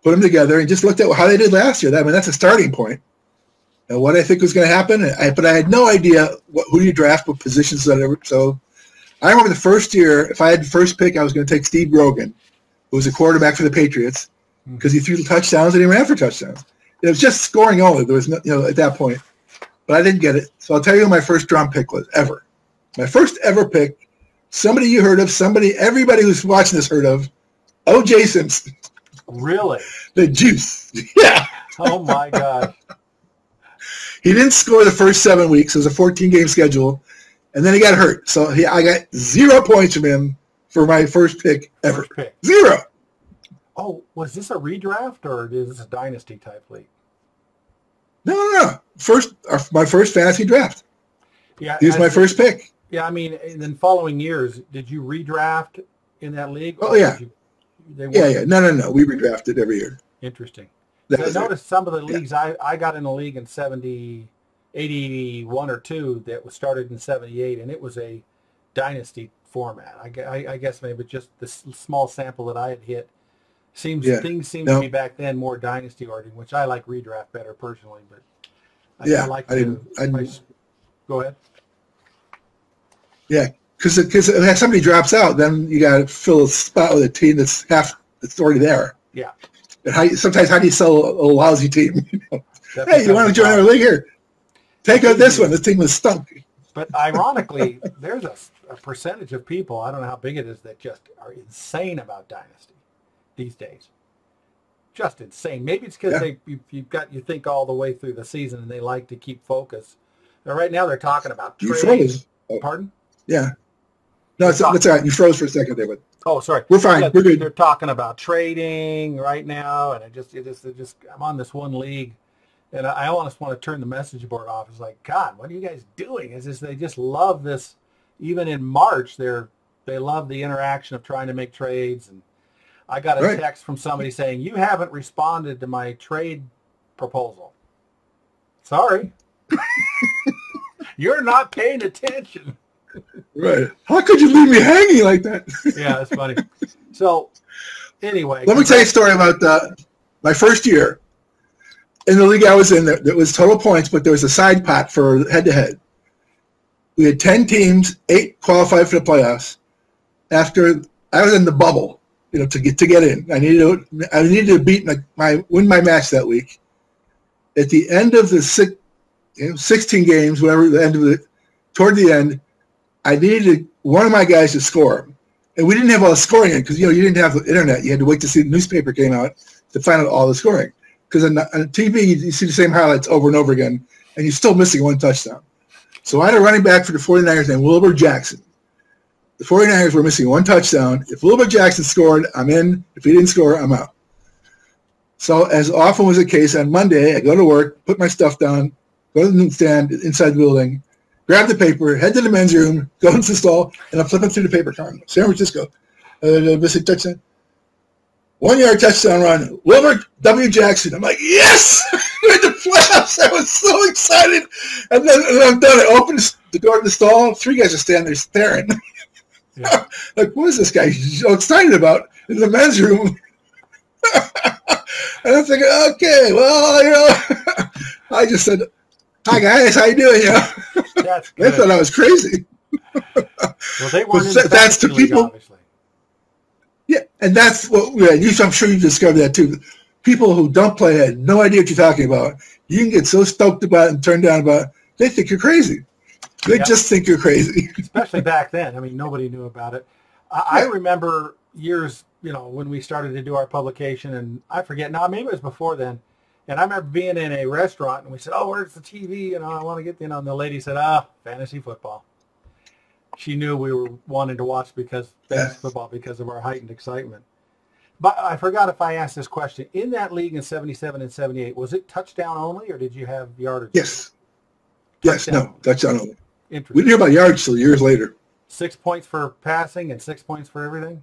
[SPEAKER 2] put them together and just looked at how they did last year. I mean, that's a starting point. And what I think was going to happen, but I had no idea who you draft, what positions, whatever. So I remember the first year, if I had the first pick, I was going to take Steve Grogan, who was a quarterback for the Patriots, because he threw touchdowns and he ran for touchdowns. It was just scoring only. There was no, you know, at that point. But I didn't get it. So I'll tell you who my first round pick was ever. My first ever pick, somebody you heard of, everybody who's watching this heard of, O.J. Simpson.
[SPEAKER 1] Really?
[SPEAKER 2] The juice. Yeah.
[SPEAKER 1] Oh, my God.
[SPEAKER 2] He didn't score the first 7 weeks. It was a 14-game schedule. And then he got hurt. So I got 0 points from him for my first pick ever.
[SPEAKER 1] First pick.
[SPEAKER 2] 0.
[SPEAKER 1] Oh, was this a redraft or is this a dynasty type league?
[SPEAKER 2] No. My first fantasy draft.
[SPEAKER 1] Yeah.
[SPEAKER 2] He was my first pick.
[SPEAKER 1] Yeah, I mean, and then following years, did you redraft in that league?
[SPEAKER 2] Oh, yeah. No. We redrafted every year.
[SPEAKER 1] Interesting. I noticed some of the leagues, I got in a league in 81 or 2 that was started in 78, and it was a dynasty format. I guess maybe just the small sample that I had hit. Things seemed to be back then more dynasty oriented, which I like redraft better personally, but I like to. Go ahead.
[SPEAKER 2] Yeah, because if somebody drops out, then you got to fill a spot with a team that's already there.
[SPEAKER 1] Yeah.
[SPEAKER 2] And sometimes how do you sell a lousy team? You know? Hey, you want to join our league here? Take out this one. This team was stunk.
[SPEAKER 1] But ironically, there's a percentage of people, I don't know how big it is, that just are insane about dynasty these days. Just insane. Maybe it's because you think all the way through the season and they like to keep focus. Now, right now they're talking about trading. Pardon?
[SPEAKER 2] Yeah. No, it's all right. You froze for a second there, but
[SPEAKER 1] sorry.
[SPEAKER 2] We're fine. We're good.
[SPEAKER 1] They're talking about trading right now, and I'm on this one league, and I almost want to turn the message board off. It's like, God, what are you guys doing? It's just they just love this. Even in March, they love the interaction of trying to make trades. And I got a text from somebody saying, "You haven't responded to my trade proposal." Sorry, you're not paying attention.
[SPEAKER 2] Right. How could you leave me hanging like that?
[SPEAKER 1] Yeah, that's funny. So, anyway.
[SPEAKER 2] Let me tell you a story about my first year. In the league I was in, there was total points, but there was a side pot for head-to-head. We had 10 teams, 8 qualified for the playoffs. After I was in the bubble, you know, to get in. I needed to win my match that week. At the end of the 16 games, whatever, toward the end, I needed one of my guys to score. And we didn't have all the scoring in because, you know, you didn't have the internet. You had to wait to see the newspaper came out to find out all the scoring. Because on TV, you see the same highlights over and over again, and you're still missing one touchdown. So I had a running back for the 49ers named Wilbur Jackson. The 49ers were missing one touchdown. If Wilbur Jackson scored, I'm in. If he didn't score, I'm out. So as often was the case, on Monday, I go to work, put my stuff down, go to the newsstand inside the building, grab the paper, head to the men's room, go into the stall, and I'm flipping through the paper. San Francisco, missing touchdown. 1-yard touchdown run, Wilbert W. Jackson. I'm like, yes! We're in the playoffs. I was so excited. And then I'm done. I opened the door to the stall. 3 guys are standing there staring.
[SPEAKER 1] Yeah.
[SPEAKER 2] Like, what is this guy so excited about in the men's room? And I'm thinking, okay, well, you know, I just said, hi, guys, how you doing? You know?
[SPEAKER 1] That's good.
[SPEAKER 2] They thought I was crazy.
[SPEAKER 1] Well, they weren't in the
[SPEAKER 2] That's to
[SPEAKER 1] league,
[SPEAKER 2] people.
[SPEAKER 1] obviously.
[SPEAKER 2] Yeah, and that's what I'm sure you discovered that too. People who don't play had no idea what you're talking about. You can get so stoked about it and turned down about it, they think you're crazy. They just think you're crazy.
[SPEAKER 1] Especially back then. I mean, nobody knew about it. I remember years, you know, when we started to do our publication, and I forget now, maybe it was before then. And I remember being in a restaurant, and we said, "Oh, where's the TV? You know, I want to get, you know." And the lady said, fantasy football." She knew we were wanting to watch fantasy football because of our heightened excitement. But I forgot if I asked this question. In that league in 77 and 78, was it touchdown only, or did you have yardage?
[SPEAKER 2] Yes. Yes, no, touchdown only. We
[SPEAKER 1] Interesting.
[SPEAKER 2] didn't hear about yards till years later.
[SPEAKER 1] 6 points for passing and 6 points for everything?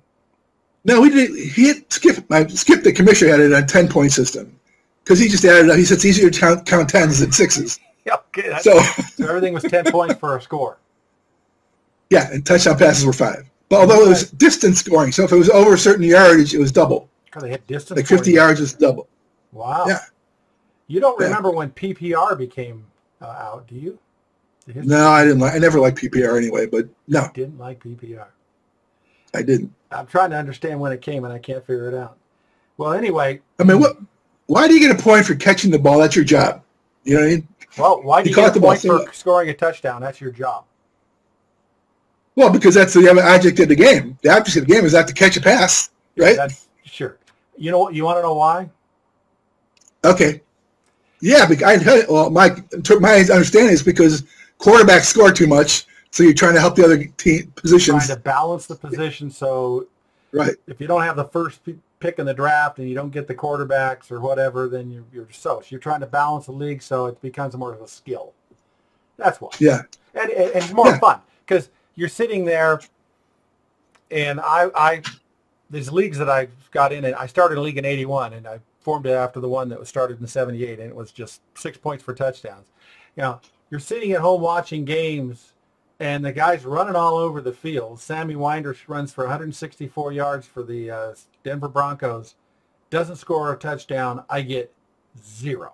[SPEAKER 2] No, we did. He had skipped. The commissioner had it on 10-point system because he just added up. He said it's easier to count tens than sixes.
[SPEAKER 1] Okay.
[SPEAKER 2] So
[SPEAKER 1] everything was 10 points for a score.
[SPEAKER 2] Yeah, and touchdown passes were 5. But although it was distance scoring, so if it was over a certain yardage, it was double.
[SPEAKER 1] Because they hit distance.
[SPEAKER 2] Like 50 yards was double.
[SPEAKER 1] Wow.
[SPEAKER 2] Yeah.
[SPEAKER 1] You don't remember when PPR became out, do you?
[SPEAKER 2] No, I didn't. I never liked PPR anyway. But no,
[SPEAKER 1] You didn't like PPR.
[SPEAKER 2] I didn't.
[SPEAKER 1] I'm trying to understand when it came, and I can't figure it out. Well, anyway.
[SPEAKER 2] I mean, what? Why do you get a point for catching the ball? That's your job. You know what I mean?
[SPEAKER 1] Well, why do you get a point for scoring a touchdown? That's your job.
[SPEAKER 2] Well, because that's the object of the game. The object of the game is not to catch a pass, right?
[SPEAKER 1] That's sure. You know what? You want to know why?
[SPEAKER 2] Okay. Yeah, well, my understanding is because quarterbacks score too much, so you're trying to help the other team positions.
[SPEAKER 1] Trying to balance the position, so
[SPEAKER 2] right.
[SPEAKER 1] If you don't have the first pick in the draft and you don't get the quarterbacks or whatever, then you're so you're trying to balance the league so it becomes more of a skill. That's why.
[SPEAKER 2] Yeah.
[SPEAKER 1] And it's more fun because you're sitting there, and these leagues that I got in, and I started a league in 81, and I formed it after the one that was started in 78, and it was just 6 points for touchdowns. You know, you're sitting at home watching games, and the guy's running all over the field. Sammy Winder runs for 164 yards for the Denver Broncos, doesn't score a touchdown. I get 0.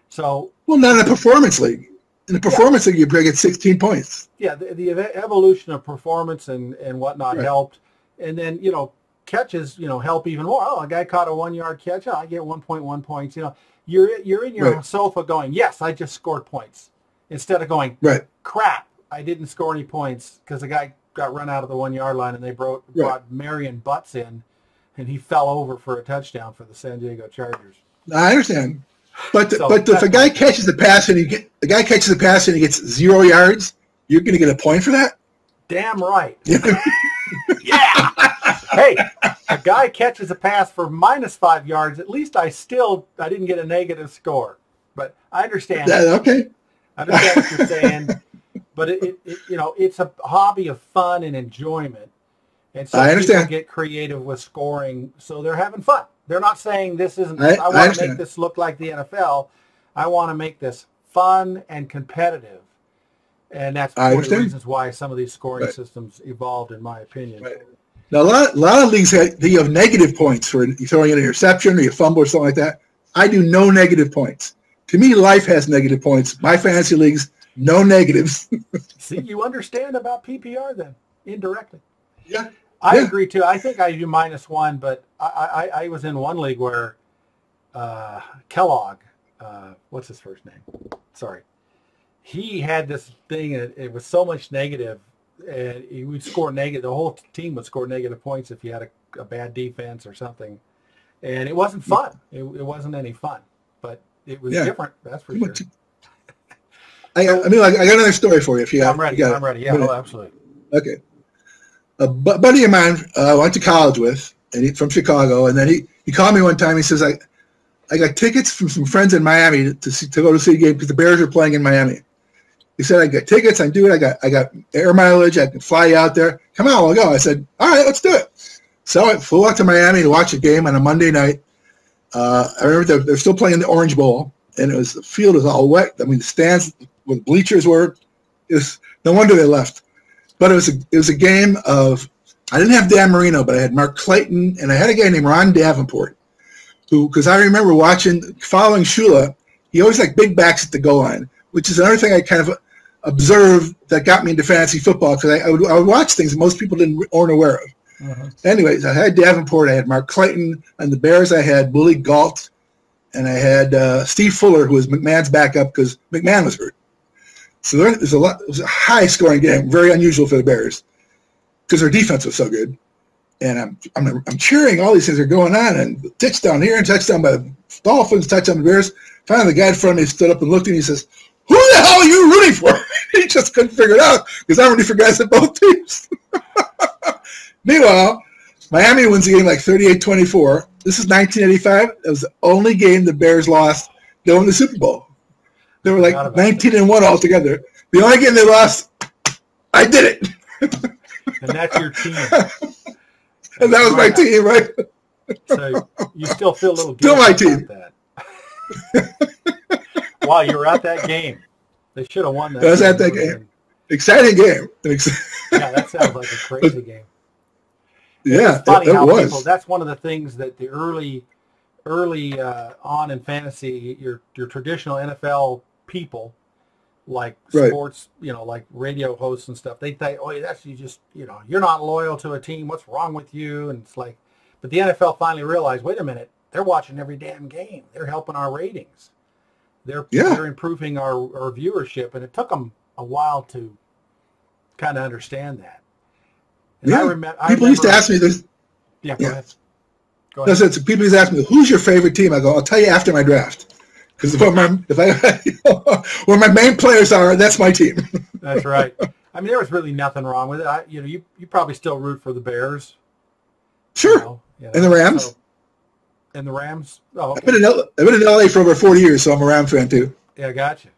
[SPEAKER 1] So,
[SPEAKER 2] well, not in a performance league. In the performance league, you get 16 points.
[SPEAKER 1] Yeah, the evolution of performance and whatnot helped. And then, you know, catches, you know, help even more. Oh, a guy caught a 1-yard catch. Oh, I get 1.1 points. You know, you're in your sofa going, yes, I just scored points. Instead of going, crap, I didn't score any points because the guy got run out of the 1-yard line and they brought Marion Butts in, and he fell over for a touchdown for the San Diego Chargers.
[SPEAKER 2] I understand. But if a guy catches the pass and he gets 0 yards, you're going to get a point for that?
[SPEAKER 1] Damn right. Yeah. Hey, a guy catches a pass for -5 yards. At least I didn't get a negative score. But I understand.
[SPEAKER 2] Okay.
[SPEAKER 1] I understand what you're saying. But it you know, it's a hobby of fun and enjoyment. And so
[SPEAKER 2] I understand.
[SPEAKER 1] People get creative with scoring, so they're having fun. They're not saying this isn't. I want to make this look like the NFL. I want to make this fun and competitive, and that's one of the reasons why some of these scoring systems evolved, in my opinion.
[SPEAKER 2] Right. Now, a lot of leagues you have negative points for throwing an interception or you fumble or something like that. I do no negative points. To me, life has negative points. My fantasy leagues, no negatives.
[SPEAKER 1] See, you understand about PPR then indirectly.
[SPEAKER 2] Yeah.
[SPEAKER 1] I agree too. I think I do -1, but I was in one league where Kellogg, what's his first name? Sorry. He had this thing, and it was so much negative, and he would score negative. The whole team would score negative points if you had a bad defense or something. And it wasn't fun. It wasn't any fun, but it was different. That's for sure.
[SPEAKER 2] I got another story for you. If you got,
[SPEAKER 1] I'm ready. I'm ready. Yeah, absolutely.
[SPEAKER 2] Okay. A buddy of mine I went to college with, and from Chicago, and then he called me one time. He says, I got tickets from some friends in Miami to go to see a game because the Bears are playing in Miami. He said, I got tickets. I do it. I got air mileage. I can fly you out there. Come on, we'll go. I said, all right, let's do it. So I flew out to Miami to watch a game on a Monday night. I remember they're still playing the Orange Bowl, and the field was all wet. I mean, the stands where the bleachers were, no wonder they left. But it was a game of, I didn't have Dan Marino, but I had Mark Clayton, and I had a guy named Ron Davenport, because I remember following Shula, he always liked big backs at the goal line, which is another thing I kind of observed that got me into fantasy football, because I would watch things that most people weren't aware of.
[SPEAKER 1] Uh-huh.
[SPEAKER 2] Anyways, I had Davenport, I had Mark Clayton, and the Bears I had Willie Gault, and I had Steve Fuller, who was McMahon's backup because McMahon was hurt. So it was a high-scoring game, very unusual for the Bears, because their defense was so good. And I'm cheering, all these things are going on, and touchdown here and touchdown by the Dolphins, touchdown by the Bears. Finally, the guy in front of me stood up and looked at me and he says, "Who the hell are you rooting for?" He just couldn't figure it out, because I'm rooting for guys at both teams. Meanwhile, Miami wins the game like 38-24. This is 1985. It was the only game the Bears lost going to the Super Bowl. They were like 19-1 altogether. The only game they lost, I did it.
[SPEAKER 1] And that's your team.
[SPEAKER 2] And that was my team, right?
[SPEAKER 1] So you still feel a little
[SPEAKER 2] still my
[SPEAKER 1] guilty
[SPEAKER 2] team.
[SPEAKER 1] about that. Wow, you were at that game. They should have won that.
[SPEAKER 2] I was at that game. Exciting game.
[SPEAKER 1] Yeah, that sounds like a crazy game.
[SPEAKER 2] Yeah,
[SPEAKER 1] it's funny
[SPEAKER 2] it
[SPEAKER 1] how
[SPEAKER 2] was.
[SPEAKER 1] People, that's one of the things that the early on in fantasy, your traditional NFL people, like
[SPEAKER 2] Right.
[SPEAKER 1] sports, like radio hosts and stuff, they think, oh, you're not loyal to a team. What's wrong with you? And it's like, but the NFL finally realized, wait a minute, they're watching every damn game. They're helping our ratings. They're improving our viewership, and it took them a while to kind of understand that. And
[SPEAKER 2] people used to ask me this.
[SPEAKER 1] Yeah, go ahead.
[SPEAKER 2] So people used to ask me, "Who's your favorite team?" I go, "I'll tell you after my draft, because where my main players are, that's my team."
[SPEAKER 1] That's right. I mean, there was really nothing wrong with it. You probably still root for the Bears.
[SPEAKER 2] Sure. And the Rams.
[SPEAKER 1] And the Rams. Oh, okay.
[SPEAKER 2] I've been in LA for over 40 years, so I'm a Rams fan too.
[SPEAKER 1] Yeah, gotcha.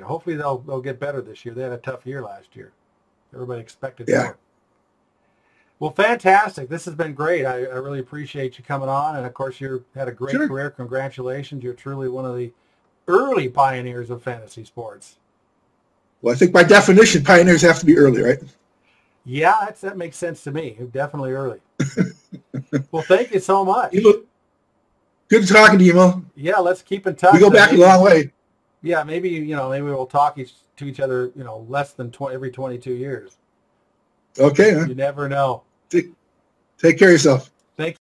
[SPEAKER 1] Hopefully they'll get better this year. They had a tough year last year. Everybody expected more. Well, fantastic. This has been great. I really appreciate you coming on. And, of course, you had a great career. Congratulations. You're truly one of the early pioneers of fantasy sports.
[SPEAKER 2] Well, I think by definition, pioneers have to be early, right?
[SPEAKER 1] Yeah, that makes sense to me. You're definitely early. Well, thank you so much.
[SPEAKER 2] Good talking to you, Mo.
[SPEAKER 1] Yeah, let's keep in touch.
[SPEAKER 2] We go back a long way.
[SPEAKER 1] Yeah, maybe we'll talk to each other, less than every 22 years.
[SPEAKER 2] Okay, man.
[SPEAKER 1] You never know.
[SPEAKER 2] Take care of yourself.